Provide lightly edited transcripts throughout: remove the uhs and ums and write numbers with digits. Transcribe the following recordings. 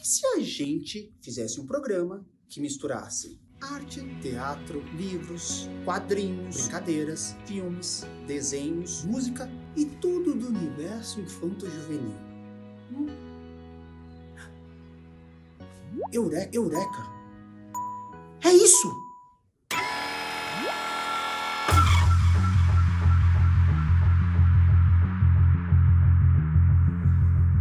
E se a gente fizesse um programa que misturasse arte, teatro, livros, quadrinhos, brincadeiras, filmes, desenhos, música e tudo do universo infanto-juvenil? Eureka! É isso!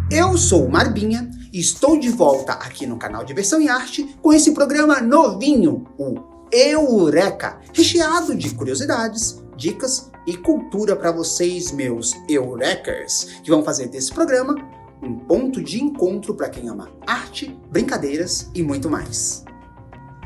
Eu sou o Marbinha e estou de volta aqui no canal Diversão e Arte com esse programa novinho, o Eureka, recheado de curiosidades, dicas e cultura para vocês, meus Eurekers, que vão fazer desse programa um ponto de encontro para quem ama arte, brincadeiras e muito mais.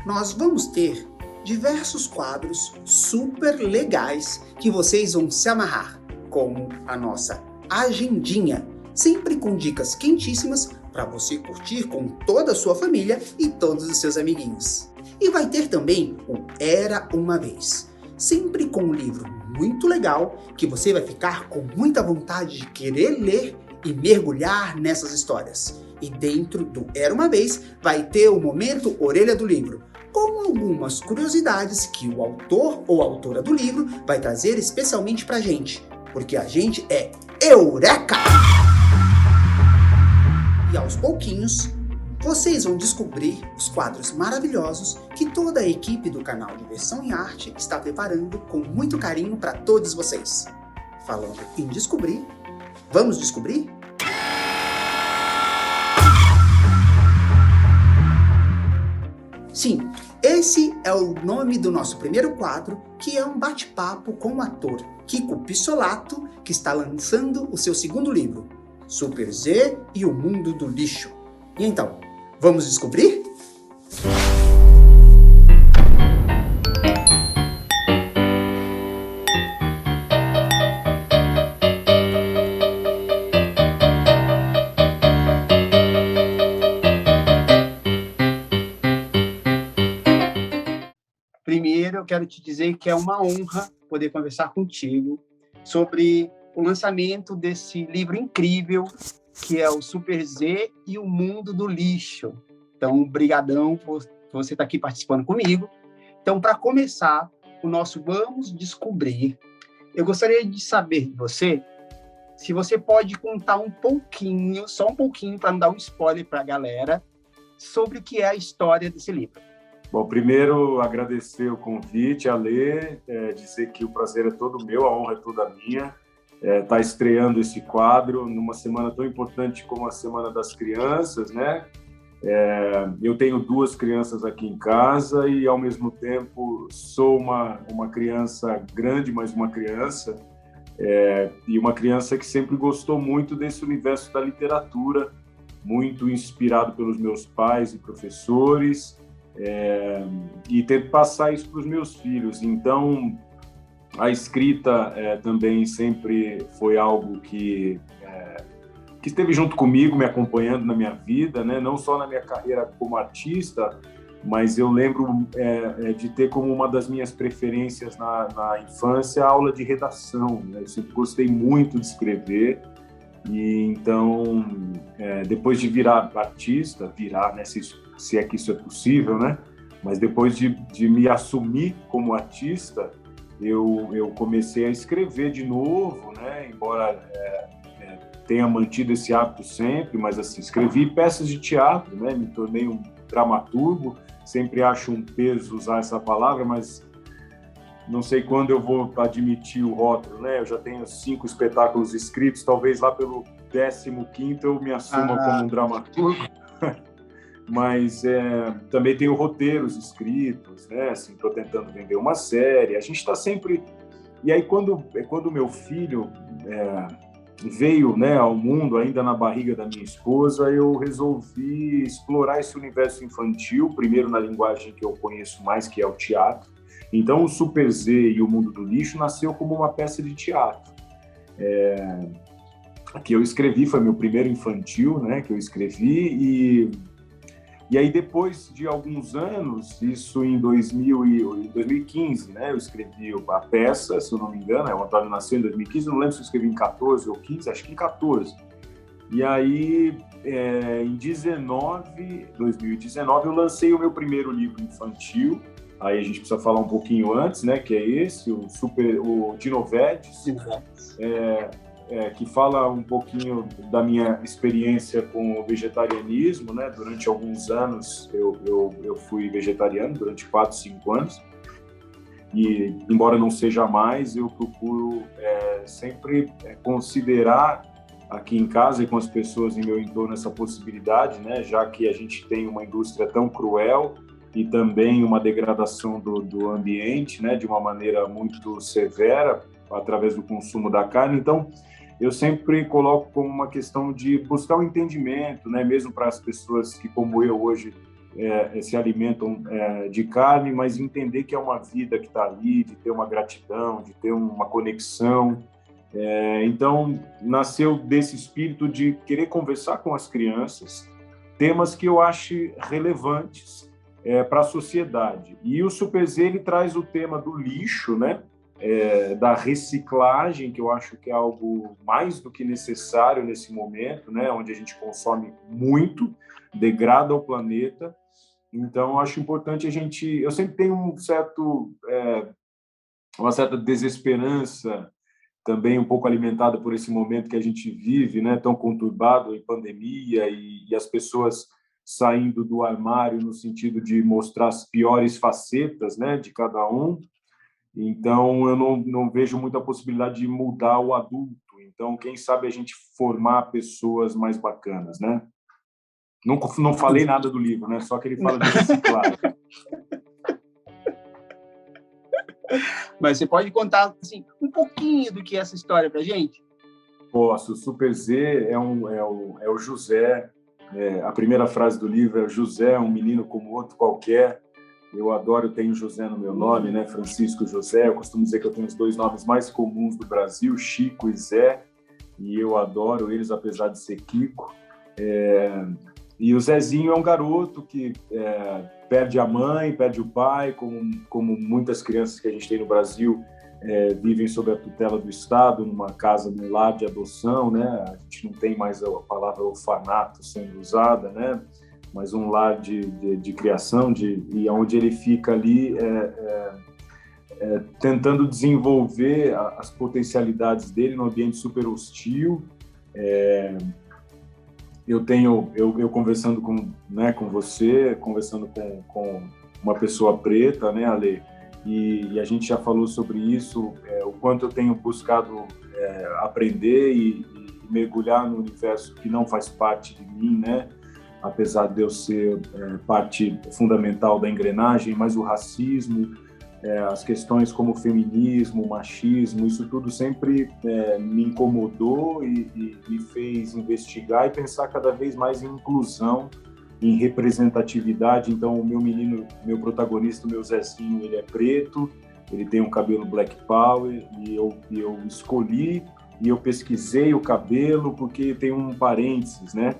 Nós vamos ter diversos quadros super legais que vocês vão se amarrar, como a nossa agendinha, sempre com dicas quentíssimas para você curtir com toda a sua família e todos os seus amiguinhos. E vai ter também o Era Uma Vez, sempre com um livro muito legal que você vai ficar com muita vontade de querer ler e mergulhar nessas histórias. E dentro do Era Uma Vez vai ter o momento Orelha do Livro, com algumas curiosidades que o autor ou autora do livro vai trazer especialmente pra gente, porque a gente é Eureka! E aos pouquinhos, vocês vão descobrir os quadros maravilhosos que toda a equipe do canal Diversão e Arte está preparando com muito carinho para todos vocês. Falando em descobrir, vamos descobrir? Sim, esse é o nome do nosso primeiro quadro, que é um bate-papo com o ator Kiko Pissolato, que está lançando o seu segundo livro, Super Z e o Mundo do Lixo. E então, vamos descobrir? Primeiro, eu quero te dizer que é uma honra poder conversar contigo sobre o lançamento desse livro incrível, que é o Super Z e o Mundo do Lixo. Então, brigadão por você estar aqui participando comigo. Então, para começar o nosso Vamos Descobrir, eu gostaria de saber de você, se você pode contar um pouquinho, só um pouquinho, para não dar um spoiler para a galera, sobre o que é a história desse livro. Bom, primeiro, agradecer o convite, Alê, dizer que o prazer é todo meu, a honra é toda minha. Tá estreando esse quadro numa semana tão importante como a Semana das Crianças, né? Eu tenho 2 crianças aqui em casa e, ao mesmo tempo, sou uma criança grande, mas uma criança, e uma criança que sempre gostou muito desse universo da literatura, muito inspirado pelos meus pais e professores, e tento passar isso para os meus filhos. Então, a escrita também sempre foi algo que esteve junto comigo, me acompanhando na minha vida, né? Não só na minha carreira como artista, mas eu lembro de ter como uma das minhas preferências na infância a aula de redação, né? Eu sempre gostei muito de escrever, e então, depois de virar artista, né? Se é que isso é possível, né? Mas depois de me assumir como artista, eu comecei a escrever de novo, né? Embora tenha mantido esse hábito sempre, mas assim, escrevi peças de teatro, né? Me tornei um dramaturgo, sempre acho um peso usar essa palavra, mas não sei quando eu vou admitir o rótulo, né? Eu já tenho 5 espetáculos escritos, talvez lá pelo 15º eu me assuma como um dramaturgo. Mas também tenho roteiros escritos, né? Assim, estou tentando vender uma série. A gente está sempre... E aí, quando meu filho veio, né, ao mundo, ainda na barriga da minha esposa, eu resolvi explorar esse universo infantil, primeiro na linguagem que eu conheço mais, que é o teatro. Então, o Super Z e o Mundo do Lixo nasceu como uma peça de teatro. Que eu escrevi, foi meu primeiro infantil, né, que eu escrevi, e aí, depois de alguns anos, isso em 2015, né, eu escrevi a peça, se eu não me engano, o Antônio nasceu em 2015, não lembro se eu escrevi em 14 ou 15, acho que em 14. E aí, em 2019, eu lancei o meu primeiro livro infantil. Aí a gente precisa falar um pouquinho antes, né? Que é esse, o Dinovedes, que fala um pouquinho da minha experiência com o vegetarianismo, né? Durante alguns anos eu fui vegetariano, durante 4, 5 anos. E, embora não seja mais, eu procuro sempre considerar aqui em casa e com as pessoas em meu entorno essa possibilidade, né? Já que a gente tem uma indústria tão cruel e também uma degradação do ambiente, né? De uma maneira muito severa, através do consumo da carne. Então, eu sempre coloco como uma questão de buscar o entendimento, né? Mesmo para as pessoas que, como eu, hoje se alimentam de carne, mas entender que é uma vida que está ali, de ter uma gratidão, de ter uma conexão. Então, nasceu desse espírito de querer conversar com as crianças temas que eu acho relevantes para a sociedade. E o Super Z, ele traz o tema do lixo, né? Da reciclagem, que eu acho que é algo mais do que necessário nesse momento, né? Onde a gente consome muito, degrada o planeta. Então, eu acho importante eu sempre tenho uma certa desesperança, também um pouco alimentada por esse momento que a gente vive, né, tão conturbado em pandemia e as pessoas saindo do armário no sentido de mostrar as piores facetas, né, de cada um. Então, eu não vejo muita possibilidade de mudar o adulto. Então, quem sabe a gente formar pessoas mais bacanas, né? Não falei nada do livro, né? Só que ele fala de reciclagem. Mas você pode contar assim, um pouquinho do que é essa história pra gente? Posso. O Super Z é o José. A primeira frase do livro é: José é um menino como outro qualquer. Eu adoro, eu tenho José no meu nome, né? Francisco José. Eu costumo dizer que eu tenho os 2 nomes mais comuns do Brasil, Chico e Zé. E eu adoro eles, apesar de ser Kiko. E o Zezinho é um garoto que perde a mãe, perde o pai, como muitas crianças que a gente tem no Brasil vivem sob a tutela do Estado, numa casa, num lar de adoção, né? A gente não tem mais a palavra orfanato sendo usada, né? Mas um lar de criação, e onde ele fica ali tentando desenvolver as potencialidades dele num ambiente super hostil. Eu conversando com você, conversando com uma pessoa preta, né, Ale? E a gente já falou sobre isso, o quanto eu tenho buscado aprender e mergulhar no universo que não faz parte de mim, né? Apesar de eu ser parte fundamental da engrenagem, mas o racismo, as questões como o feminismo, o machismo, isso tudo sempre me incomodou e me fez investigar e pensar cada vez mais em inclusão, em representatividade. Então, o meu protagonista, o meu Zezinho, ele é preto, ele tem um cabelo Black Power, e eu escolhi e eu pesquisei o cabelo porque tem um parênteses, né?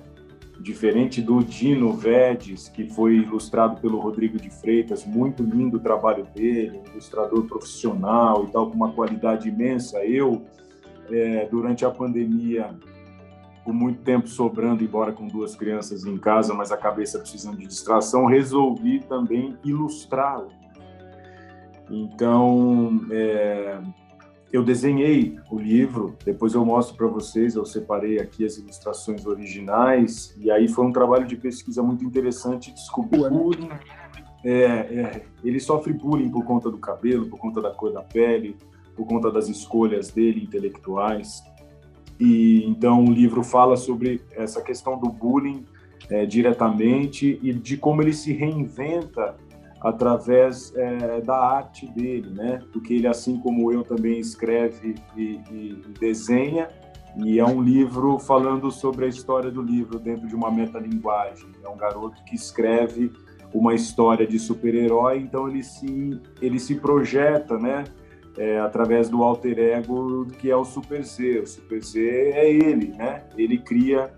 Diferente do Dinovedes, que foi ilustrado pelo Rodrigo de Freitas, muito lindo o trabalho dele, um ilustrador profissional e tal, com uma qualidade imensa. Eu, durante a pandemia, com muito tempo sobrando, embora com 2 crianças em casa, mas a cabeça precisando de distração, resolvi também ilustrá-lo. Então, eu desenhei o livro, depois eu mostro para vocês, eu separei aqui as ilustrações originais, e aí foi um trabalho de pesquisa muito interessante, descobrir bullying. Ele sofre bullying por conta do cabelo, por conta da cor da pele, por conta das escolhas dele intelectuais. E então o livro fala sobre essa questão do bullying diretamente e de como ele se reinventa através da arte dele, né? Porque ele, assim como eu, também escreve e desenha, e é um livro falando sobre a história do livro dentro de uma metalinguagem. É um garoto que escreve uma história de super-herói, então ele se projeta, né? Através do alter ego que é o Super Z. O Super Z é ele, né? Ele cria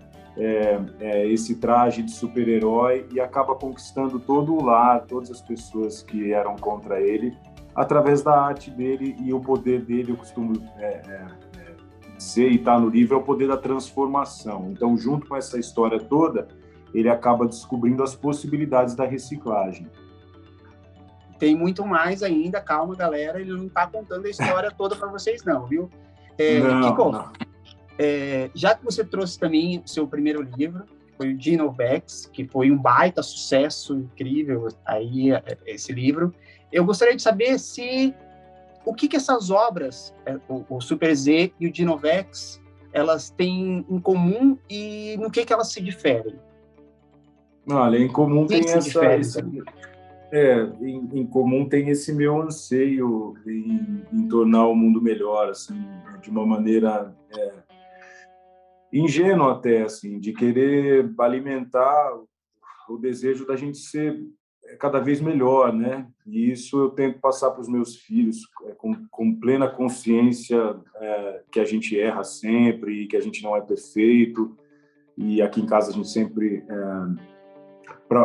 esse traje de super-herói e acaba conquistando todo o lar, todas as pessoas que eram contra ele, através da arte dele e o poder dele. Eu costumo dizer e está no livro é o poder da transformação. Então, junto com essa história toda, ele acaba descobrindo as possibilidades da reciclagem. Tem muito mais ainda, calma, galera, ele não está contando a história toda para vocês não, viu? Kiko, não. Já que você trouxe também o seu primeiro livro, foi o Dinovex, que foi um baita sucesso incrível aí, esse livro, eu gostaria de saber o que essas obras, o Super Z e o Dinovex, elas têm em comum e no que elas se diferem? Olha, em comum tem em comum tem esse meu anseio em tornar o mundo melhor, assim, de uma maneira ingênua até, assim, de querer alimentar o desejo da gente ser cada vez melhor, né? E isso eu tento passar para os meus filhos com plena consciência que a gente erra sempre, que a gente não é perfeito. E aqui em casa a gente sempre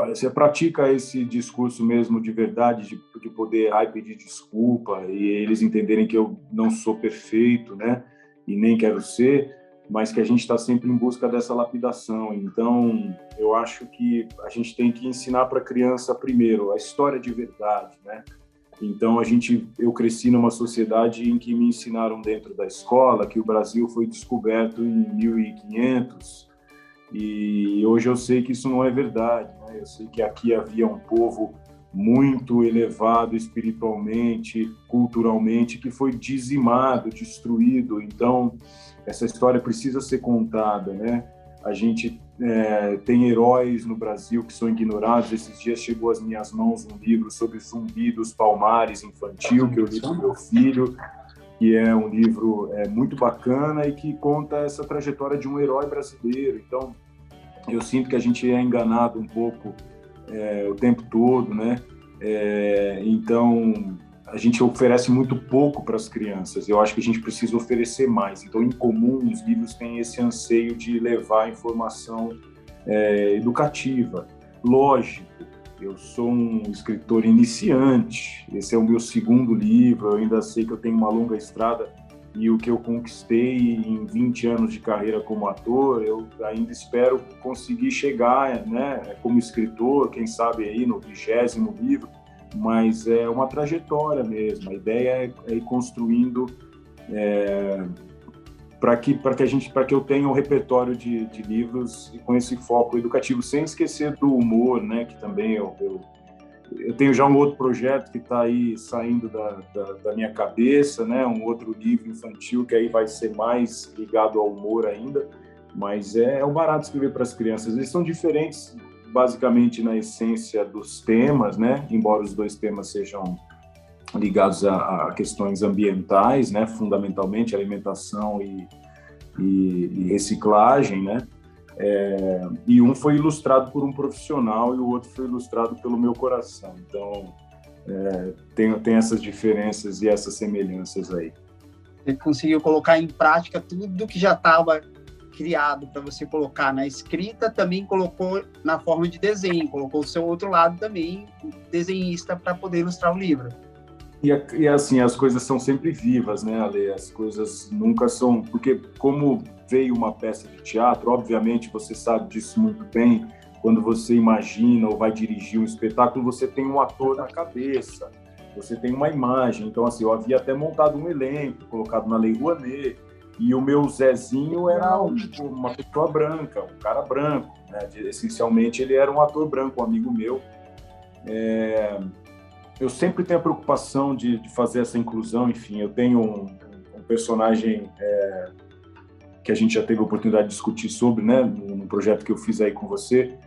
você pratica esse discurso mesmo de verdade, de poder pedir desculpa e eles entenderem que eu não sou perfeito, né? E nem quero ser, mas que a gente está sempre em busca dessa lapidação. Então, eu acho que a gente tem que ensinar para a criança primeiro a história de verdade, né? Então, eu cresci numa sociedade em que me ensinaram dentro da escola que o Brasil foi descoberto em 1500 e hoje eu sei que isso não é verdade, né? Eu sei que aqui havia um povo muito elevado espiritualmente, culturalmente, que foi dizimado, destruído. Então, essa história precisa ser contada, né? A gente tem heróis no Brasil que são ignorados. Esses dias chegou às minhas mãos um livro sobre Zumbi dos Palmares infantil, que eu li para meu filho, que é um livro muito bacana e que conta essa trajetória de um herói brasileiro. Então, eu sinto que a gente é enganado um pouco o tempo todo, né? Então, a gente oferece muito pouco para as crianças. Eu acho que a gente precisa oferecer mais. Então, em comum, os livros têm esse anseio de levar informação educativa. Lógico, eu sou um escritor iniciante. Esse é o meu segundo livro. Eu ainda sei que eu tenho uma longa estrada e o que eu conquistei em 20 anos de carreira como ator, eu ainda espero conseguir chegar, né, como escritor, quem sabe aí no 20º livro, mas é uma trajetória mesmo. A ideia é ir construindo para que eu tenha um repertório de livros com esse foco educativo, sem esquecer do humor, né, que também eu tenho já um outro projeto que está aí saindo da minha cabeça, né? Um outro livro infantil que aí vai ser mais ligado ao humor ainda, mas é um barato escrever para as crianças. Eles são diferentes, basicamente, na essência dos temas, né? Embora os dois temas sejam ligados a questões ambientais, né? Fundamentalmente, alimentação e reciclagem, né? E um foi ilustrado por um profissional e o outro foi ilustrado pelo meu coração. Então, tem essas diferenças e essas semelhanças aí. Você conseguiu colocar em prática tudo que já estava criado para você colocar na escrita, também colocou na forma de desenho, colocou o seu outro lado também, desenhista, para poder ilustrar o livro. E assim, as coisas são sempre vivas, né, Ale? As coisas nunca são... Porque como veio uma peça de teatro, obviamente você sabe disso muito bem, quando você imagina ou vai dirigir um espetáculo, você tem um ator na cabeça, você tem uma imagem. Então, assim, eu havia até montado um elenco, colocado na Lei Rouanet, e o meu Zezinho era uma pessoa branca, um cara branco, né? Essencialmente, ele era um ator branco, um amigo meu. Eu sempre tenho a preocupação de fazer essa inclusão. Enfim, eu tenho um personagem que a gente já teve a oportunidade de discutir sobre, né, no projeto que eu fiz aí com você,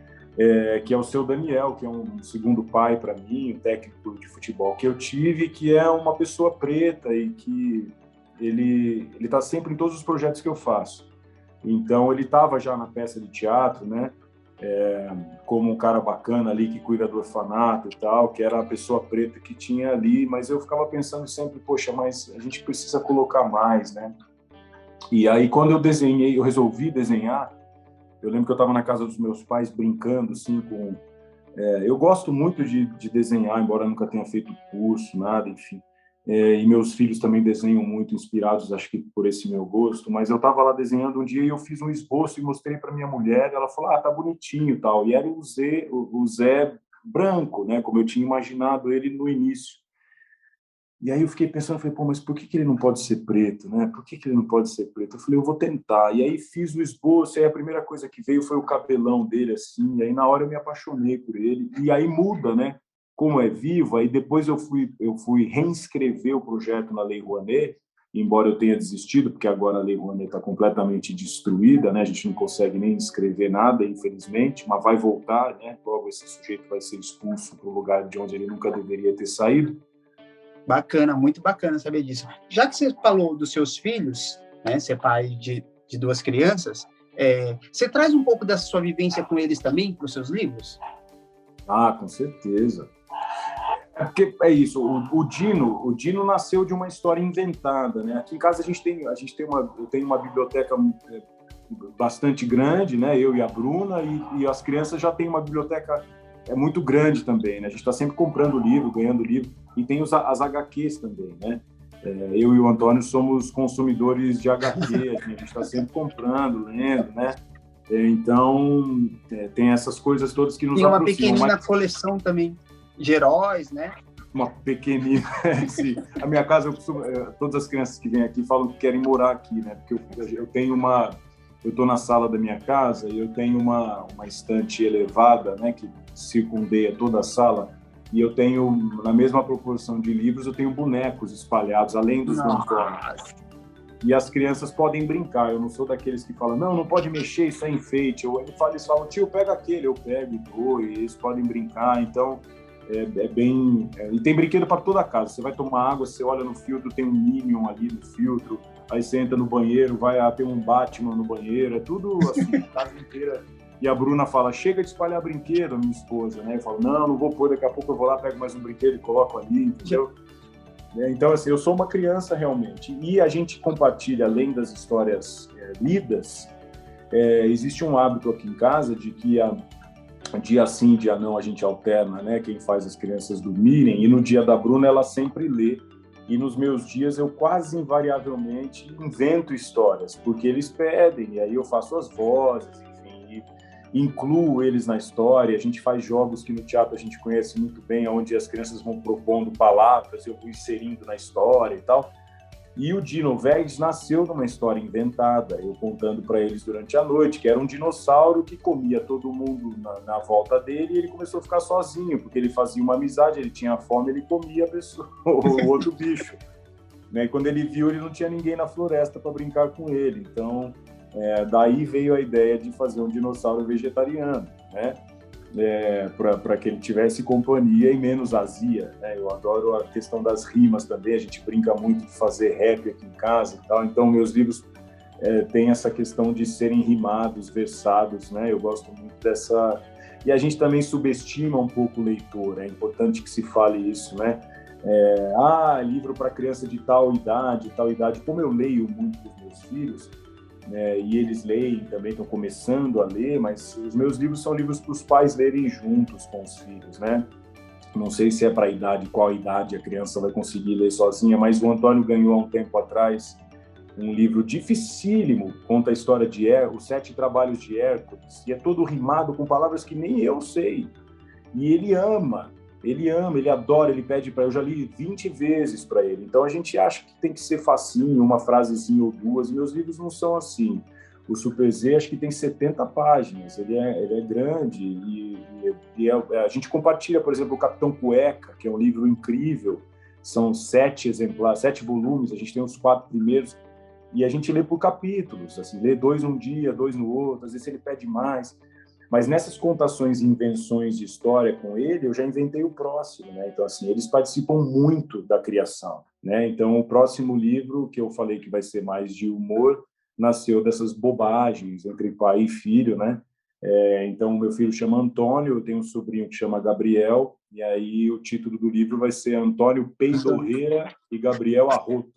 que é o seu Daniel, que é um segundo pai para mim, um técnico de futebol que eu tive, que é uma pessoa preta e que ele está sempre em todos os projetos que eu faço. Então, ele estava já na peça de teatro, né, como um cara bacana ali que cuida do orfanato e tal, que era a pessoa preta que tinha ali, mas eu ficava pensando sempre, poxa, mas a gente precisa colocar mais, né? E aí, quando eu resolvi desenhar, eu lembro que eu estava na casa dos meus pais brincando, assim, eu gosto muito de desenhar, embora eu nunca tenha feito curso, nada, enfim. e meus filhos também desenham muito, inspirados, acho que por esse meu gosto, mas eu estava lá desenhando um dia e eu fiz um esboço e mostrei para minha mulher, ela falou, tá bonitinho e tal, e era o Zé branco, né, como eu tinha imaginado ele no início. E aí eu fiquei pensando, falei, pô, mas por que ele não pode ser preto, né? Por que ele não pode ser preto? Eu falei, eu vou tentar. E aí fiz o esboço, e aí a primeira coisa que veio foi o cabelão dele, assim, e aí na hora eu me apaixonei por ele. E aí muda, né? Como é vivo, aí depois eu fui reescrever o projeto na Lei Rouanet, embora eu tenha desistido, porque agora a Lei Rouanet está completamente destruída, né? A gente não consegue nem escrever nada, infelizmente, mas vai voltar, né? Logo esse sujeito vai ser expulso para o lugar de onde ele nunca deveria ter saído. Bacana, muito bacana saber disso. Já que você falou dos seus filhos, né, ser pai de duas crianças, você traz um pouco dessa sua vivência com eles também para os seus livros? Ah, com certeza. É porque é isso, o Dino nasceu de uma história inventada, né? Aqui em casa eu tenho uma biblioteca bastante grande, né? Eu e a Bruna, e as crianças já têm uma biblioteca muito grande também, né? A gente está sempre comprando livro, ganhando livro, e tem as HQs também, né? Eu e o Antônio somos consumidores de HQ, a gente está sempre comprando, lendo, né? Então, tem essas coisas todas que nos Tem uma aproximam. pequenina coleção também de heróis, né? Uma pequenina. A minha casa, todas as crianças que vêm aqui falam que querem morar aqui, né? Porque eu tenho eu estou na sala da minha casa e eu tenho uma estante elevada, né? Que circundeia toda a sala. E eu tenho, na mesma proporção de livros, eu tenho bonecos espalhados, além dos bonecos. E as crianças podem brincar. Eu não sou daqueles que falam, não pode mexer, isso é enfeite. Eles falam, tio, pega aquele, eu pego e dou, e eles podem brincar. Então, e tem brinquedo para toda a casa. Você vai tomar água, você olha no filtro, tem um Minion ali no filtro. Aí você entra no banheiro, vai ter um Batman no banheiro. É tudo assim, a casa inteira. E a Bruna fala, chega de espalhar brinquedo, a minha esposa, né? Eu falo, não vou pôr, daqui a pouco eu vou lá, pego mais um brinquedo e coloco ali, entendeu? Então, assim, eu sou uma criança realmente. E a gente compartilha, além das histórias lidas, existe um hábito aqui em casa de que dia sim, dia não, a gente alterna, né? Quem faz as crianças dormirem. E no dia da Bruna, ela sempre lê. E nos meus dias, eu quase invariavelmente invento histórias, porque eles pedem, e aí eu faço as vozes, enfim, e incluo eles na história. A gente faz jogos que no teatro a gente conhece muito bem, onde as crianças vão propondo palavras, eu vou inserindo na história e tal. E o Dino Vegas nasceu numa história inventada, eu contando para eles durante a noite, que era um dinossauro que comia todo mundo na volta dele, e ele começou a ficar sozinho, porque ele fazia uma amizade, ele tinha fome, ele comia a pessoa, o outro bicho. Né? E quando ele viu, ele não tinha ninguém na floresta para brincar com ele. Então, daí veio a ideia de fazer um dinossauro vegetariano, né? Para que ele tivesse companhia e menos azia, né? Eu adoro a questão das rimas também, a gente brinca muito de fazer rap aqui em casa e tal, então meus livros têm essa questão de serem rimados, versados, né? Eu gosto muito dessa... E a gente também subestima um pouco o leitor, é importante que se fale isso, né? Livro para criança de tal idade, como eu leio muito dos meus filhos, e eles leem também, estão começando a ler, mas os meus livros são livros para os pais lerem juntos com os filhos, né? Não sei se é para a idade, qual idade a criança vai conseguir ler sozinha, mas o Antônio ganhou há um tempo atrás um livro dificílimo, conta a história de Os 7 Trabalhos de Hércules, e é todo rimado com palavras que nem eu sei. E ele ama, ele adora, ele pede para... Eu já li 20 vezes para ele. Então a gente acha que tem que ser facinho, uma frasezinha ou duas. Meus livros não são assim. O Super Z acho que tem 70 páginas, ele é grande a gente compartilha, por exemplo, o Capitão Cueca, que é um livro incrível, são 7 exemplares, 7 volumes, a gente tem os 4 primeiros, e a gente lê por capítulos, assim, lê 2 um dia, 2 no outro, às vezes ele pede mais. Mas nessas contações e invenções de história com ele, eu já inventei o próximo, né? Então, assim, eles participam muito da criação, né? Então, o próximo livro, que eu falei que vai ser mais de humor, nasceu dessas bobagens entre pai e filho, né? Então, meu filho chama Antônio, eu tenho um sobrinho que chama Gabriel, e aí o título do livro vai ser Antônio Peidorreira e Gabriel Arroto.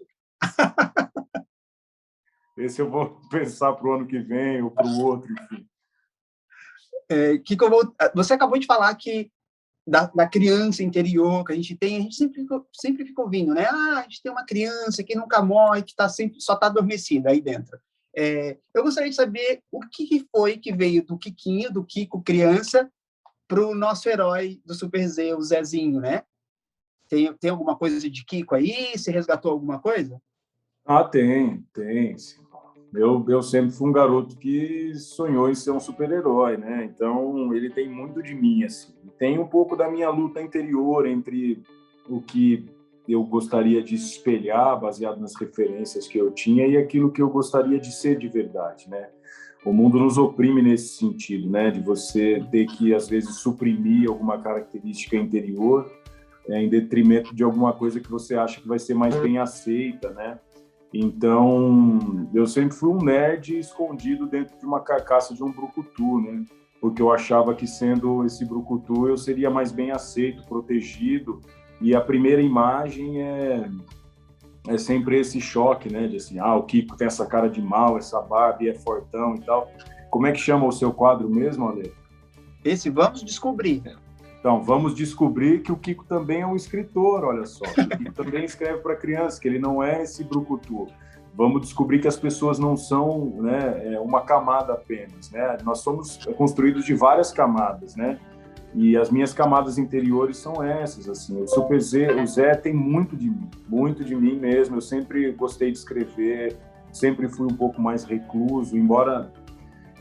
Esse eu vou pensar para o ano que vem ou para o outro, enfim. Você acabou de falar que da criança interior que a gente tem, a gente sempre fica ouvindo, né? A gente tem uma criança que nunca morre, que só está adormecida aí dentro. Eu gostaria de saber o que foi que veio do Kikinho, do Kiko criança, para o nosso herói do Super Z, o Zezinho, né? Tem alguma coisa de Kiko aí? Você resgatou alguma coisa? Ah, tem. Sim. Eu sempre fui um garoto que sonhou em ser um super-herói, né? Então, ele tem muito de mim, assim. Tem um pouco da minha luta interior entre o que eu gostaria de espelhar, baseado nas referências que eu tinha, e aquilo que eu gostaria de ser de verdade, né? O mundo nos oprime nesse sentido, né? De você ter que, às vezes, suprimir alguma característica interior, em detrimento de alguma coisa que você acha que vai ser mais bem aceita, né? Então, eu sempre fui um nerd escondido dentro de uma carcaça de um brucutu, né? Porque eu achava que, sendo esse brucutu, eu seria mais bem aceito, protegido. E a primeira imagem é sempre esse choque, né? De assim, o Kiko tem essa cara de mal, essa barba, e é fortão e tal. Como é que chama o seu quadro mesmo, Ale? Esse Vamos Descobrir. Então, vamos descobrir que o Kiko também é um escritor, olha só. O Kiko também escreve para criança, que ele não é esse brucutu. Vamos descobrir que as pessoas não são, né, uma camada apenas, né? Nós somos construídos de várias camadas, né? E as minhas camadas interiores são essas, assim. O Super Z, o Zé tem muito de mim mesmo. Eu sempre gostei de escrever, sempre fui um pouco mais recluso, embora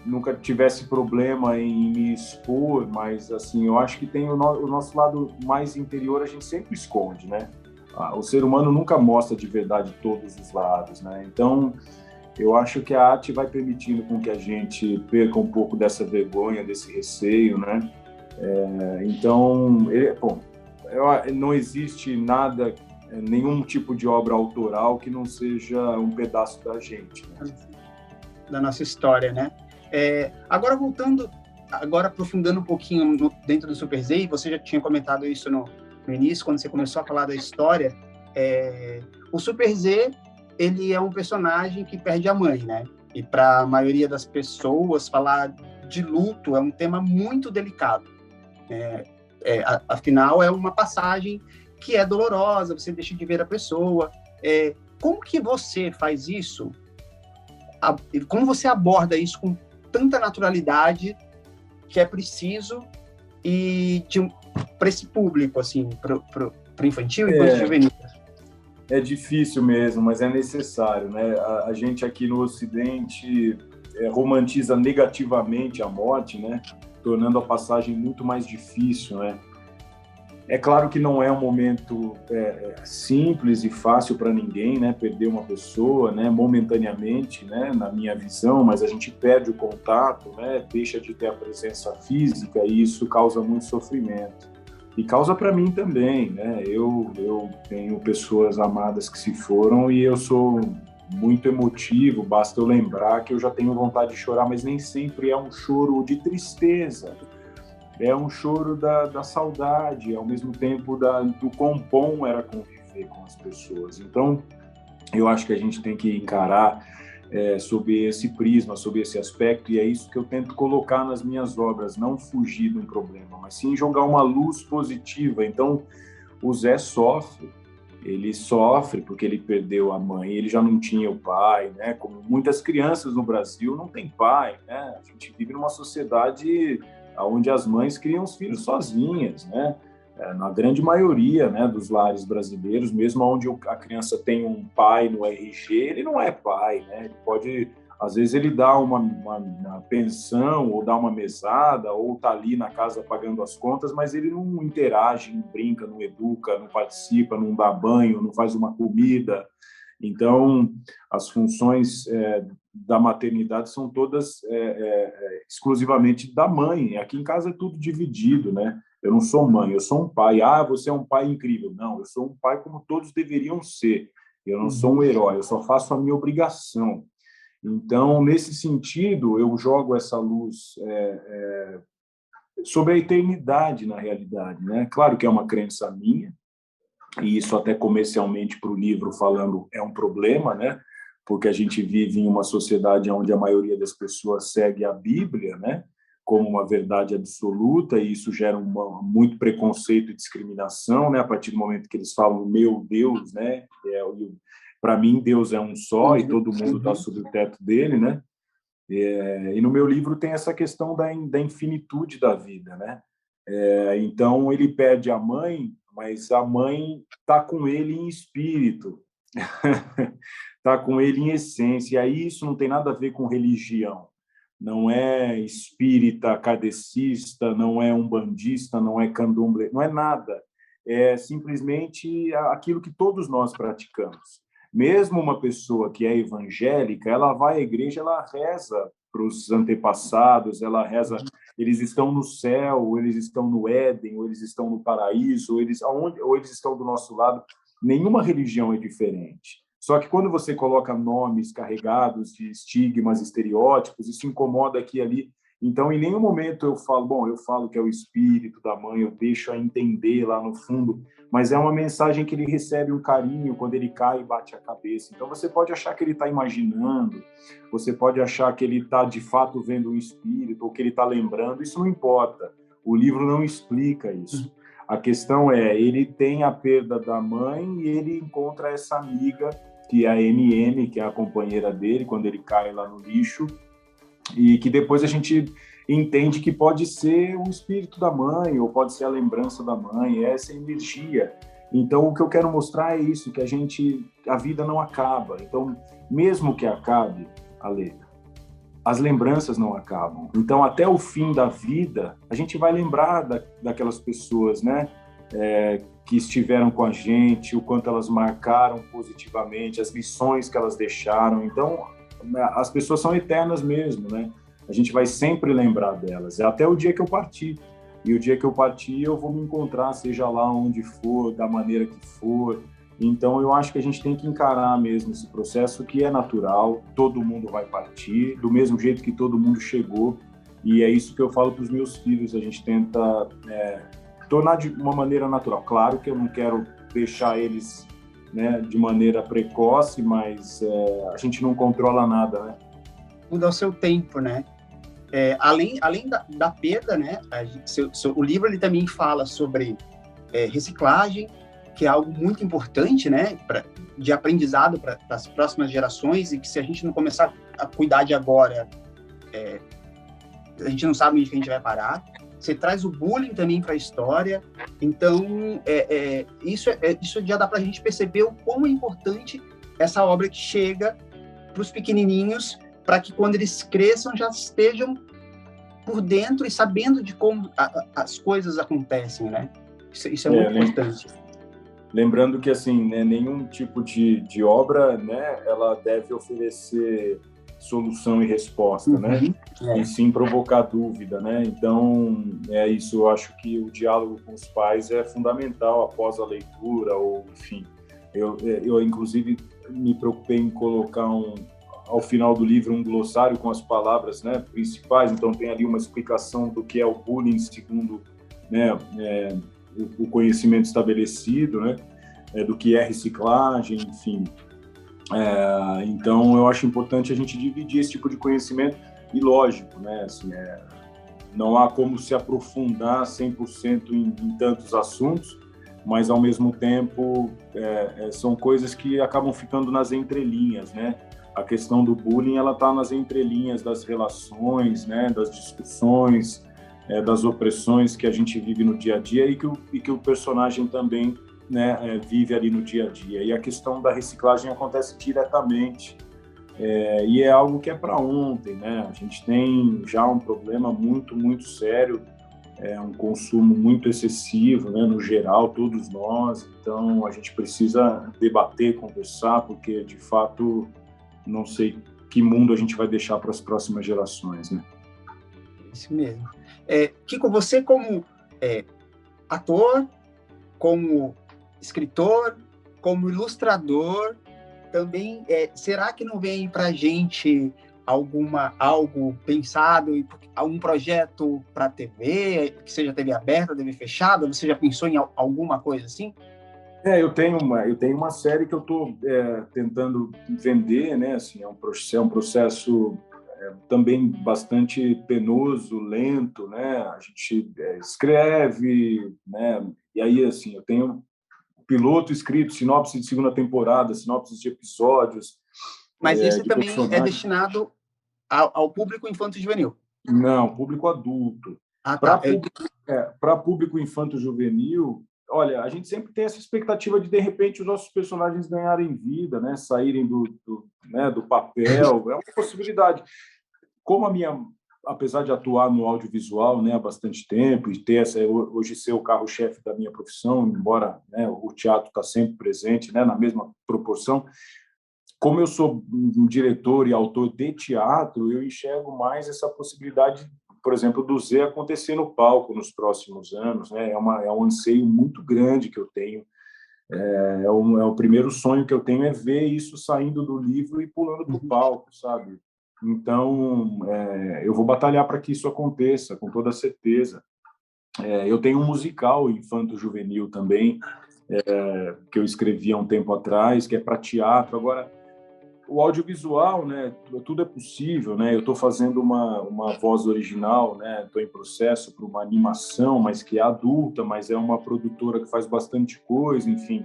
nunca tivesse problema em me expor, mas assim, eu acho que tem o nosso lado mais interior, a gente sempre esconde, né? O ser humano nunca mostra de verdade todos os lados, né? Então, eu acho que a arte vai permitindo com que a gente perca um pouco dessa vergonha, desse receio, né? Então, não existe nada, nenhum tipo de obra autoral que não seja um pedaço da gente, né? Da nossa história, né? Agora aprofundando um pouquinho dentro do Super Z, você já tinha comentado isso no início, quando você começou a falar da história, o Super Z, ele é um personagem que perde a mãe, né? E para a maioria das pessoas, falar de luto é um tema muito delicado. Afinal, é uma passagem que é dolorosa, você deixa de ver a pessoa. Como que você faz isso? Como você aborda isso com tanta naturalidade que é preciso e para esse público, assim, para o infantil e para o juvenil? É difícil mesmo, mas é necessário, né? A gente aqui no Ocidente romantiza negativamente a morte, né? Tornando a passagem muito mais difícil, né? É claro que não é um momento simples e fácil para ninguém, né? Perder uma pessoa, né? Momentaneamente, né? Na minha visão, mas a gente perde o contato, né? Deixa de ter a presença física e isso causa muito sofrimento. E causa para mim também, né? Eu tenho pessoas amadas que se foram e eu sou muito emotivo, basta eu lembrar que eu já tenho vontade de chorar, mas nem sempre é um choro de tristeza. É um choro da saudade, ao mesmo tempo do quão bom era conviver com as pessoas. Então, eu acho que a gente tem que encarar sob esse prisma, sob esse aspecto, e é isso que eu tento colocar nas minhas obras, não fugir de um problema, mas sim jogar uma luz positiva. Então, o Zé sofre, ele sofre porque ele perdeu a mãe, ele já não tinha o pai, né? Como muitas crianças no Brasil não têm pai, né? A gente vive numa sociedade onde as mães criam os filhos sozinhas, né? Na grande maioria, né, dos lares brasileiros, mesmo onde a criança tem um pai no RG, ele não é pai, né? Ele pode, às vezes, ele dá uma pensão, ou dá uma mesada, ou tá ali na casa pagando as contas, mas ele não interage, não brinca, não educa, não participa, não dá banho, não faz uma comida. Então, as funções da maternidade são todas exclusivamente da mãe. Aqui em casa é tudo dividido, né? Eu não sou mãe, eu sou um pai. Você é um pai incrível. Não, eu sou um pai como todos deveriam ser. Eu não sou um herói, eu só faço a minha obrigação. Então, nesse sentido, eu jogo essa luz sobre a eternidade, na realidade, né? Claro que é uma crença minha, e isso até comercialmente para o livro falando é um problema, né? Porque a gente vive em uma sociedade onde a maioria das pessoas segue a Bíblia, né? como uma verdade absoluta, e isso gera muito preconceito e discriminação, né? A partir do momento que eles falam meu Deus, né? Para mim, Deus é um só e todo mundo está sob o teto dele, né? E no meu livro tem essa questão da infinitude da vida, né? Então, ele perde a mãe, mas a mãe está com ele em espírito, está com ele em essência. E aí isso não tem nada a ver com religião. Não é espírita, kardecista, não é umbandista, não é candomblé, não é nada. É simplesmente aquilo que todos nós praticamos. Mesmo uma pessoa que é evangélica, ela vai à igreja, ela reza para os antepassados, ela reza, eles estão no céu, ou eles estão no Éden, ou eles estão no paraíso, ou eles estão do nosso lado. Nenhuma religião é diferente. Só que quando você coloca nomes carregados de estigmas, estereótipos, isso incomoda aqui e ali. Então, em nenhum momento eu falo que é o espírito da mãe, eu deixo a entender lá no fundo, mas é uma mensagem que ele recebe um carinho quando ele cai e bate a cabeça. Então, você pode achar que ele está imaginando, você pode achar que ele está, de fato, vendo um espírito, ou que ele está lembrando, isso não importa. O livro não explica isso. A questão é, ele tem a perda da mãe e ele encontra essa amiga, que é a MM, que é a companheira dele, quando ele cai lá no lixo, e que depois a gente entende que pode ser o espírito da mãe, ou pode ser a lembrança da mãe, essa energia. Então, o que eu quero mostrar é isso, que a vida não acaba. Então, mesmo que acabe, Ale, as lembranças não acabam. Então, até o fim da vida, a gente vai lembrar daquelas pessoas, né? Que estiveram com a gente, o quanto elas marcaram positivamente, as lições que elas deixaram. Então, as pessoas são eternas mesmo, né? A gente vai sempre lembrar delas, até o dia que eu partir. E o dia que eu partir, eu vou me encontrar, seja lá onde for, da maneira que for. Então, eu acho que a gente tem que encarar mesmo esse processo que é natural, todo mundo vai partir, do mesmo jeito que todo mundo chegou. E é isso que eu falo para os meus filhos, a gente tenta tornar de uma maneira natural. Claro que eu não quero deixar eles, né, de maneira precoce, mas a gente não controla nada, né? Tudo ao seu tempo, né? Além da perda, né? O livro ele também fala sobre reciclagem, que é algo muito importante, né? De aprendizado para as próximas gerações, e que se a gente não começar a cuidar de agora, a gente não sabe onde que a gente vai parar. Você traz o bullying também para a história. Então, isso já dá para a gente perceber o quão é importante essa obra que chega para os pequenininhos, para que quando eles cresçam já estejam por dentro e sabendo de como as coisas acontecem, né? Isso é muito importante. Lembrando que, assim, né, nenhum tipo de obra, né, ela deve oferecer solução e resposta, né? E sim provocar dúvida, né? Então, é isso. Eu acho que o diálogo com os pais é fundamental após a leitura, ou, enfim. Eu inclusive, me preocupei em colocar ao final do livro um glossário com as palavras, né, principais. Então, tem ali uma explicação do que é o bullying segundo, né, o conhecimento estabelecido, né, do que é reciclagem, enfim. Então, eu acho importante a gente dividir esse tipo de conhecimento e, lógico, né, assim, não há como se aprofundar 100% em tantos assuntos, mas, ao mesmo tempo, são coisas que acabam ficando nas entrelinhas, né? A questão do bullying, ela está nas entrelinhas das relações, né, das discussões, das opressões que a gente vive no dia a dia e que o personagem também, né, vive ali no dia a dia. E a questão da reciclagem acontece diretamente, e é algo que é para ontem, né? A gente tem já um problema muito, muito sério, um consumo muito excessivo, né, no geral, todos nós. Então, a gente precisa debater, conversar, porque, de fato, não sei que mundo a gente vai deixar para as próximas gerações, né? Isso mesmo. Kiko, você como ator, como escritor, como ilustrador, também, será que não vem para a gente algo pensado, algum projeto para TV, que seja TV aberta, TV fechada? Você já pensou em alguma coisa assim? Eu tenho uma série que eu estou tentando vender, né? Assim, é um processo também bastante penoso, lento, né? A gente escreve, né? E aí, assim, eu tenho piloto escrito, sinopse de segunda temporada, sinopse de episódios, Mas esse de também é personagens. destinado ao público infanto-juvenil. Não, público adulto. Ah, Para tá. público, público infanto-juvenil, olha, a gente sempre tem essa expectativa de repente, os nossos personagens ganharem vida, né? Saírem do papel. É uma possibilidade. Como apesar de atuar no audiovisual, né, há bastante tempo e ter hoje ser o carro-chefe da minha profissão, embora, né, o teatro está sempre presente, né, na mesma proporção, como eu sou um diretor e autor de teatro, eu enxergo mais essa possibilidade, por exemplo, do Zé acontecer no palco nos próximos anos, né? É um anseio muito grande que eu tenho. É o primeiro sonho que eu tenho é ver isso saindo do livro e pulando para o palco, sabe? Então, eu vou batalhar para que isso aconteça, com toda certeza. Eu tenho um musical infanto-juvenil também, que eu escrevi há um tempo atrás, que é para teatro. Agora, o audiovisual, né, tudo é possível, né? Eu estou fazendo uma voz original, né? Estou em processo para uma animação, mas que é adulta, mas é uma produtora que faz bastante coisa, enfim.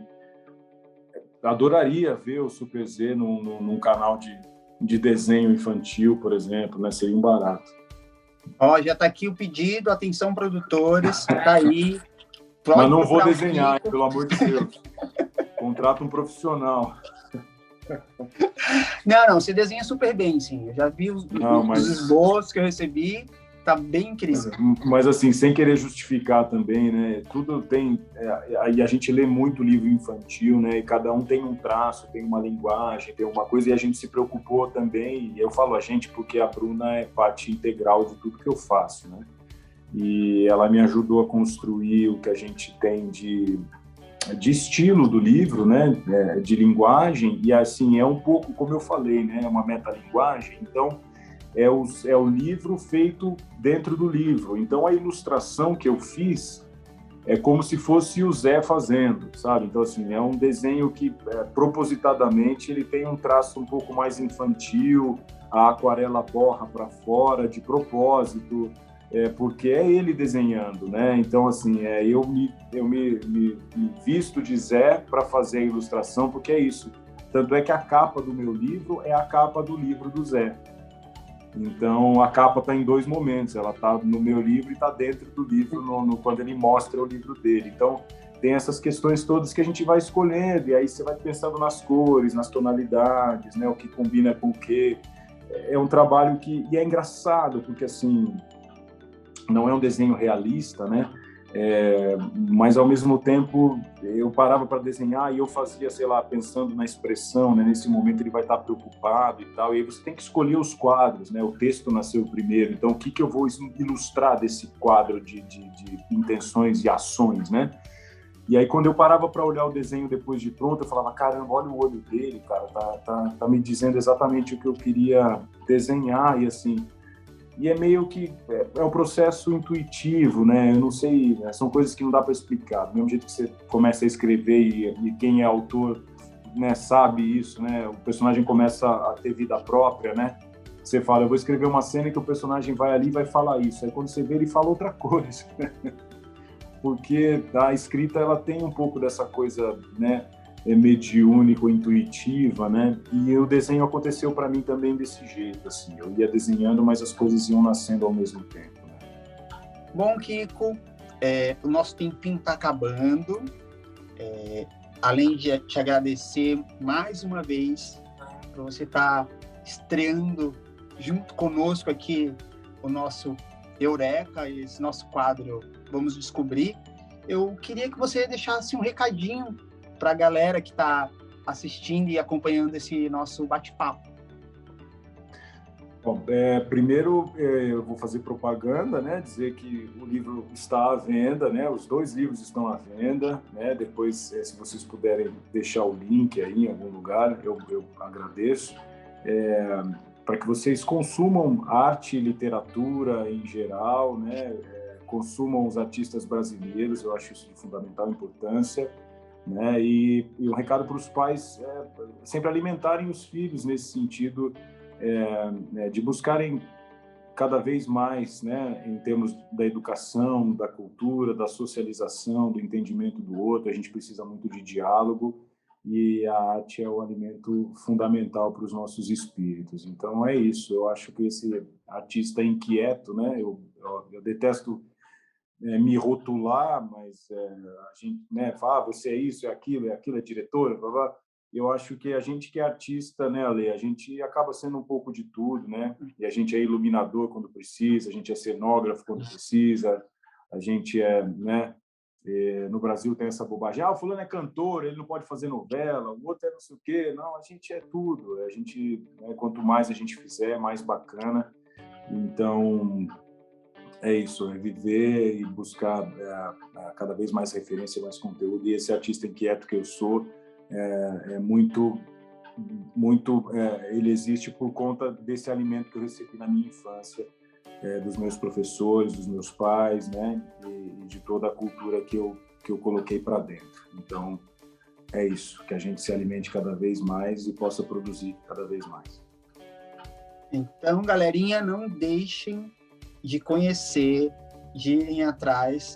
Adoraria ver o Super Z num canal de desenho infantil, por exemplo, né? Seria um barato. Ó, já está aqui o pedido, atenção produtores, tá aí. Mas não vou desenhar, pelo amor de Deus. Contrata um profissional. Não, você desenha super bem, sim. Eu já vi os esboços que eu recebi, tá bem incrível. Mas assim, sem querer justificar também, né? Tudo tem... Aí a gente lê muito livro infantil, né? E cada um tem um traço, tem uma linguagem, tem uma coisa, e a gente se preocupou também, e eu falo a gente porque a Bruna é parte integral de tudo que eu faço, né? E ela me ajudou a construir o que a gente tem de estilo do livro, né, de linguagem, e assim, é um pouco, como eu falei, né, é uma metalinguagem, então é o livro feito dentro do livro, então a ilustração que eu fiz é como se fosse o Zé fazendo, sabe? Então, assim, é um desenho que, propositadamente, ele tem um traço um pouco mais infantil, a aquarela borra para fora, de propósito, porque é ele desenhando, né? Então, assim, eu me visto de Zé para fazer a ilustração, porque é isso. Tanto é que a capa do meu livro é a capa do livro do Zé. Então, a capa está em dois momentos. Ela está no meu livro e está dentro do livro quando ele mostra o livro dele. Então, tem essas questões todas que a gente vai escolhendo, e aí você vai pensando nas cores, nas tonalidades, né? O que combina com o quê. É um trabalho e é engraçado, porque, assim, não é um desenho realista, né? Mas ao mesmo tempo eu parava para desenhar e eu fazia, sei lá, pensando na expressão, né? Nesse momento ele vai estar preocupado e tal, e aí você tem que escolher os quadros, né? O texto nasceu primeiro, então o que eu vou ilustrar desse quadro de intenções e ações, né? E aí quando eu parava para olhar o desenho depois de pronto, eu falava, caramba, olha o olho dele, cara, tá me dizendo exatamente o que eu queria desenhar, e assim... E é meio que um processo intuitivo, né? Eu não sei, né? São coisas que não dá para explicar. Do mesmo jeito que você começa a escrever e quem é autor, né, sabe isso, né? O personagem começa a ter vida própria, né? Você fala, eu vou escrever uma cena que o personagem vai ali e vai falar isso. Aí quando você vê, ele fala outra coisa. Porque a escrita, ela tem um pouco dessa coisa, né? Mediúnico, intuitiva, né? E o desenho aconteceu para mim também desse jeito, assim. Eu ia desenhando, mas as coisas iam nascendo ao mesmo tempo, né? Bom, Kiko, o nosso tempinho está acabando. Além de te agradecer mais uma vez por você estar estreando junto conosco aqui o nosso Eureka, esse nosso quadro Vamos Descobrir, eu queria que você deixasse um recadinho para a galera que está assistindo e acompanhando esse nosso bate-papo. Bom, primeiro eu vou fazer propaganda, né? Dizer que o livro está à venda, né? Os dois livros estão à venda, né? Depois, se vocês puderem deixar o link aí em algum lugar, eu agradeço. Para que vocês consumam arte e literatura em geral, né? Consumam os artistas brasileiros, eu acho isso de fundamental importância. Né? E um recado para os pais sempre alimentarem os filhos nesse sentido de buscarem cada vez mais, né, em termos da educação, da cultura, da socialização, do entendimento do outro. A gente precisa muito de diálogo e a arte é o alimento fundamental para os nossos espíritos. Então é isso. Eu acho que esse artista inquieto, né, eu detesto me rotular, mas a gente, né, fala, você é isso, é aquilo, é diretora, blá, blá. Eu acho que a gente que é artista, né, Ale, a gente acaba sendo um pouco de tudo, né? E a gente é iluminador quando precisa, a gente é cenógrafo quando precisa, a gente né? No Brasil tem essa bobagem, o fulano é cantor, ele não pode fazer novela, o outro é não sei o quê. Não, a gente é tudo. A gente, né, quanto mais a gente fizer, mais bacana. Então, é isso, é viver e buscar cada vez mais referência, mais conteúdo. E esse artista inquieto que eu sou é muito, ele existe por conta desse alimento que eu recebi na minha infância, dos meus professores, dos meus pais, né, e de toda a cultura que eu coloquei para dentro. Então, é isso, que a gente se alimente cada vez mais e possa produzir cada vez mais. Então, galerinha, não deixem de conhecer, de irem atrás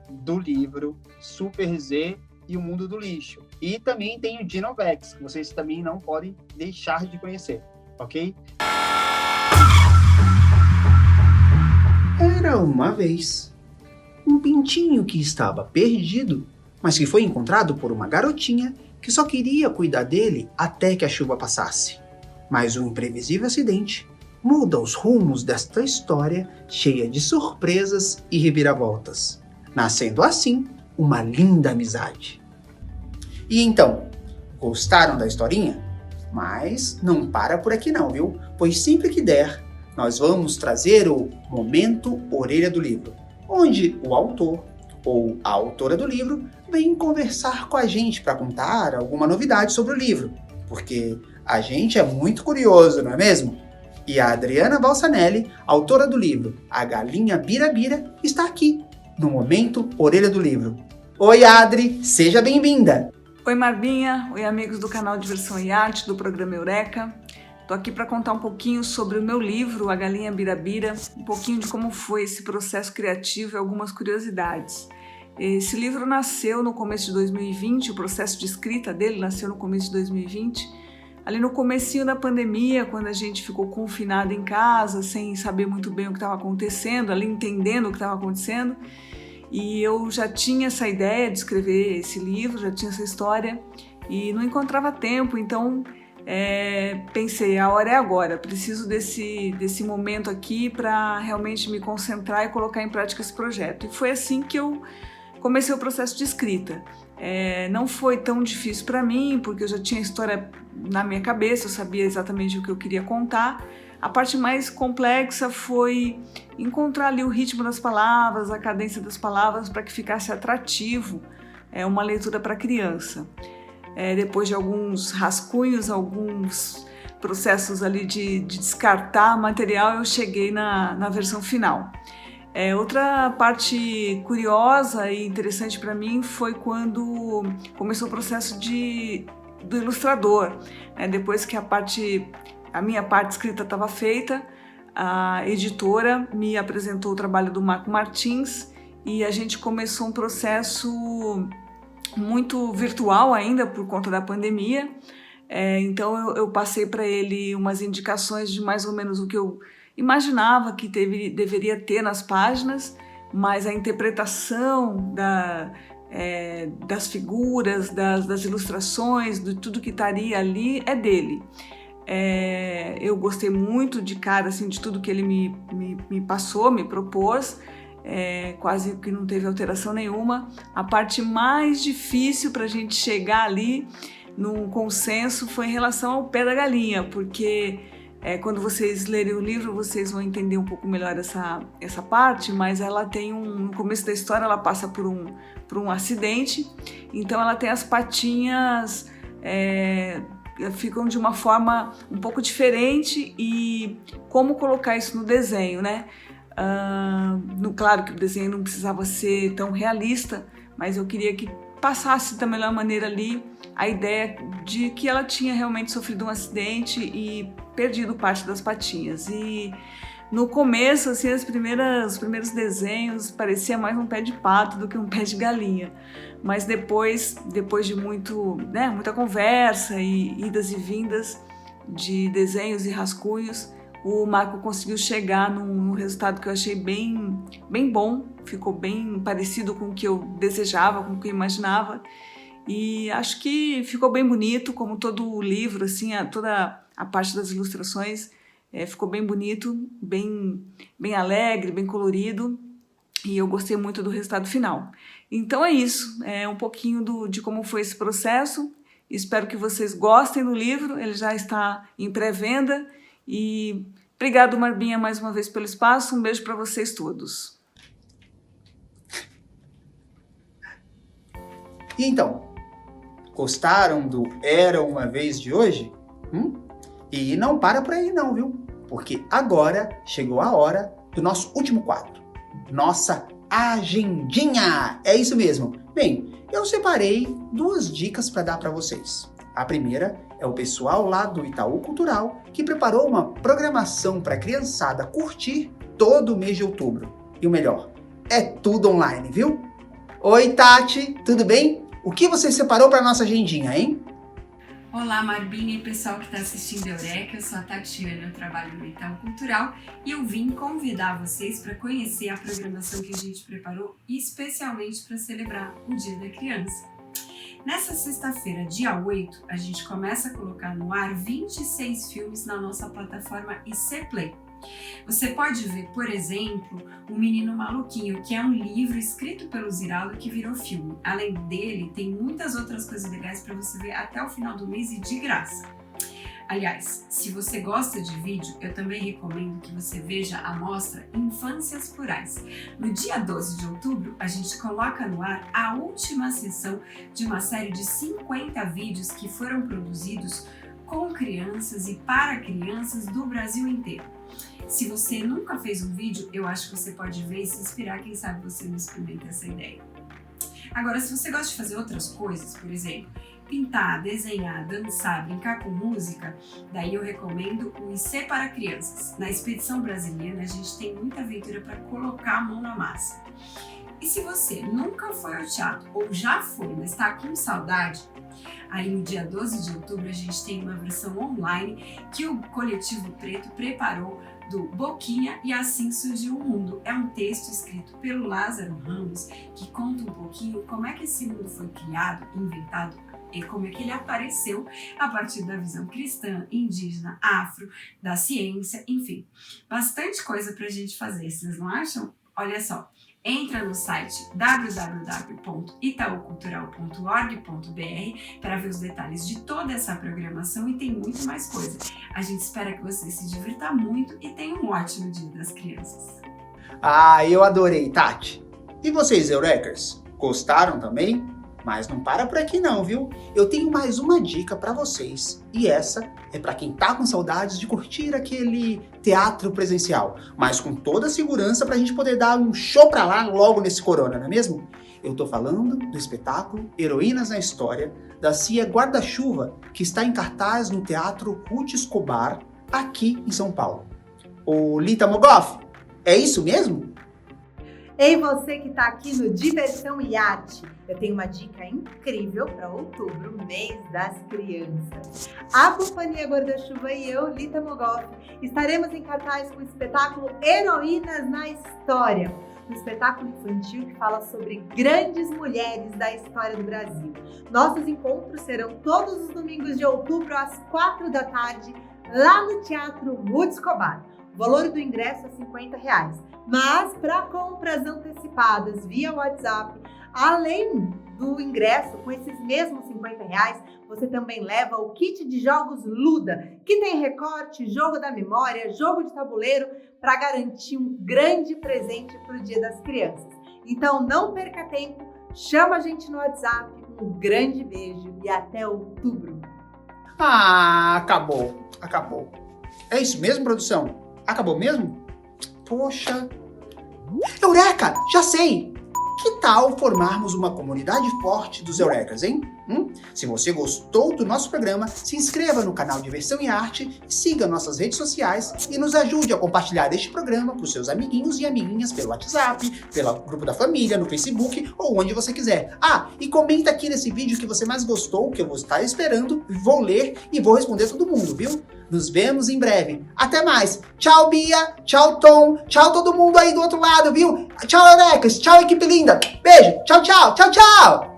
do livro Super Z e o Mundo do Lixo. E também tem o Dinovex, que vocês também não podem deixar de conhecer, ok? Era uma vez um pintinho que estava perdido, mas que foi encontrado por uma garotinha que só queria cuidar dele até que a chuva passasse. Mas um imprevisível acidente muda os rumos desta história cheia de surpresas e reviravoltas, nascendo assim uma linda amizade. E então, gostaram da historinha? Mas não para por aqui não, viu? Pois sempre que der, nós vamos trazer o Momento Orelha do Livro, onde o autor ou a autora do livro vem conversar com a gente para contar alguma novidade sobre o livro, porque a gente é muito curioso, não é mesmo? E a Adriana Balsanelli, autora do livro A Galinha Birabira, está aqui no Momento Orelha do Livro. Oi, Adri, seja bem-vinda! Oi, Marbinha, oi, amigos do canal Diversão e Arte do programa Eureka. Estou aqui para contar um pouquinho sobre o meu livro, A Galinha Birabira, um pouquinho de como foi esse processo criativo e algumas curiosidades. Esse livro nasceu no começo de 2020, o processo de escrita dele nasceu no começo de 2020, ali no comecinho da pandemia, quando a gente ficou confinado em casa, sem saber muito bem o que estava acontecendo, ali entendendo o que estava acontecendo. E eu já tinha essa ideia de escrever esse livro, já tinha essa história e não encontrava tempo, então pensei, a hora é agora, preciso desse momento aqui para realmente me concentrar e colocar em prática esse projeto. E foi assim que eu comecei o processo de escrita. Não foi tão difícil para mim, porque eu já tinha a história na minha cabeça, eu sabia exatamente o que eu queria contar. A parte mais complexa foi encontrar ali o ritmo das palavras, a cadência das palavras para que ficasse atrativo, uma leitura para criança. Depois de alguns rascunhos, alguns processos ali de descartar material, eu cheguei na versão final. Outra parte curiosa e interessante para mim foi quando começou o processo do ilustrador. Depois que a minha parte escrita estava feita, a editora me apresentou o trabalho do Marco Martins e a gente começou um processo muito virtual ainda por conta da pandemia. Então eu passei para ele umas indicações de mais ou menos o que eu imaginava que deveria ter nas páginas, mas a interpretação das figuras, das ilustrações, de tudo que estaria ali é dele. Eu gostei muito de cara, assim, de tudo que ele me passou, me propôs, quase que não teve alteração nenhuma. A parte mais difícil para a gente chegar ali num consenso foi em relação ao pé da galinha, porque quando vocês lerem o livro vocês vão entender um pouco melhor essa parte, mas ela tem no começo da história ela passa por um acidente, então ela tem as patinhas ficam de uma forma um pouco diferente. E como colocar isso no desenho, né? Claro que o desenho não precisava ser tão realista, mas eu queria que passasse da melhor maneira ali a ideia de que ela tinha realmente sofrido um acidente e perdido parte das patinhas. E no começo, assim, os primeiros desenhos parecia mais um pé de pato do que um pé de galinha. Mas depois de muita conversa e idas e vindas de desenhos e rascunhos, o Marco conseguiu chegar num resultado que eu achei bem bom, ficou bem parecido com o que eu desejava, com o que eu imaginava, e acho que ficou bem bonito, como todo o livro, assim, toda a parte das ilustrações ficou bem bonito, bem alegre, bem colorido, e eu gostei muito do resultado final. Então é isso, é um pouquinho de como foi esse processo. Espero que vocês gostem do livro, ele já está em pré-venda. E obrigado, Marbinha, mais uma vez pelo espaço. Um beijo para vocês todos. E então, gostaram do Era Uma Vez de hoje? E não para por aí não, viu? Porque agora chegou a hora do nosso último quadro. Nossa agendinha! É isso mesmo. Bem, eu separei 2 dicas para dar para vocês. A primeira é o pessoal lá do Itaú Cultural, que preparou uma programação para a criançada curtir todo o mês de outubro. E o melhor, é tudo online, viu? Oi, Tati, tudo bem? O que você separou para nossa agendinha, hein? Olá, Marbinha e pessoal que está assistindo Eureka, eu sou a Tatiana, eu trabalho no Itaú Cultural e eu vim convidar vocês para conhecer a programação que a gente preparou especialmente para celebrar o Dia da Criança. Nessa sexta-feira, dia 8, a gente começa a colocar no ar 26 filmes na nossa plataforma IC Play. Você pode ver, por exemplo, O Menino Maluquinho, que é um livro escrito pelo Ziraldo que virou filme. Além dele, tem muitas outras coisas legais para você ver até o final do mês e de graça. Aliás, se você gosta de vídeo, eu também recomendo que você veja a mostra Infâncias Plurais. No dia 12 de outubro, a gente coloca no ar a última sessão de uma série de 50 vídeos que foram produzidos com crianças e para crianças do Brasil inteiro. Se você nunca fez um vídeo, eu acho que você pode ver e se inspirar, quem sabe você não experimenta essa ideia. Agora, se você gosta de fazer outras coisas, por exemplo, pintar, desenhar, dançar, brincar com música, daí eu recomendo o IC para Crianças. Na Expedição Brasiliana, a gente tem muita aventura para colocar a mão na massa. E se você nunca foi ao teatro ou já foi, mas está com saudade, aí no dia 12 de outubro a gente tem uma versão online que o Coletivo Preto preparou do Boquinha e Assim Surgiu o Mundo. É um texto escrito pelo Lázaro Ramos que conta um pouquinho como é que esse mundo foi criado, inventado e como é que ele apareceu a partir da visão cristã, indígena, afro, da ciência, enfim. Bastante coisa pra gente fazer, vocês não acham? Olha só. Entra no site www.itaucultural.org.br para ver os detalhes de toda essa programação e tem muito mais coisa. A gente espera que você se divirta muito e tenha um ótimo Dia das Crianças. Ah, eu adorei, Tati. E vocês, Eurekers? Gostaram também? Mas não para por aqui não, viu? Eu tenho mais uma dica para vocês. E essa é para quem tá com saudades de curtir aquele teatro presencial, mas com toda a segurança pra gente poder dar um show pra lá logo nesse corona, não é mesmo? Eu tô falando do espetáculo Heroínas na História, da Cia Guarda-Chuva, que está em cartaz no Teatro Ruth Escobar, aqui em São Paulo. Ô, Lita Mogoff, é isso mesmo? Ei, você que está aqui no Diversão e Arte, eu tenho uma dica incrível para outubro, mês das crianças. A Companhia Guarda-Chuva e eu, Lita Mogoff, estaremos em cartaz com o espetáculo Heroínas na História, um espetáculo infantil que fala sobre grandes mulheres da história do Brasil. Nossos encontros serão todos os domingos de outubro às 4 da tarde, lá no Teatro Ruth Escobar. O valor do ingresso é R$50. Mas para compras antecipadas via WhatsApp, além do ingresso com esses mesmos R$50, você também leva o kit de jogos Luda, que tem recorte, jogo da memória, jogo de tabuleiro, para garantir um grande presente para o Dia das Crianças. Então não perca tempo, chama a gente no WhatsApp, um grande beijo e até outubro. Ah, acabou. É isso mesmo, produção? Acabou mesmo? Poxa. Eureka! Já sei! Que tal formarmos uma comunidade forte dos Eurecas, hein? Se você gostou do nosso programa, se inscreva no canal Diversão e Arte, siga nossas redes sociais e nos ajude a compartilhar este programa para os seus amiguinhos e amiguinhas pelo WhatsApp, pelo grupo da família, no Facebook ou onde você quiser. E comenta aqui nesse vídeo que você mais gostou, que eu vou estar esperando, vou ler e vou responder todo mundo, viu? Nos vemos em breve. Até mais. Tchau, Bia. Tchau, Tom. Tchau, todo mundo aí do outro lado, viu? Tchau, Eurecas. Tchau, equipe linda. Beijo. Tchau, tchau. Tchau, tchau.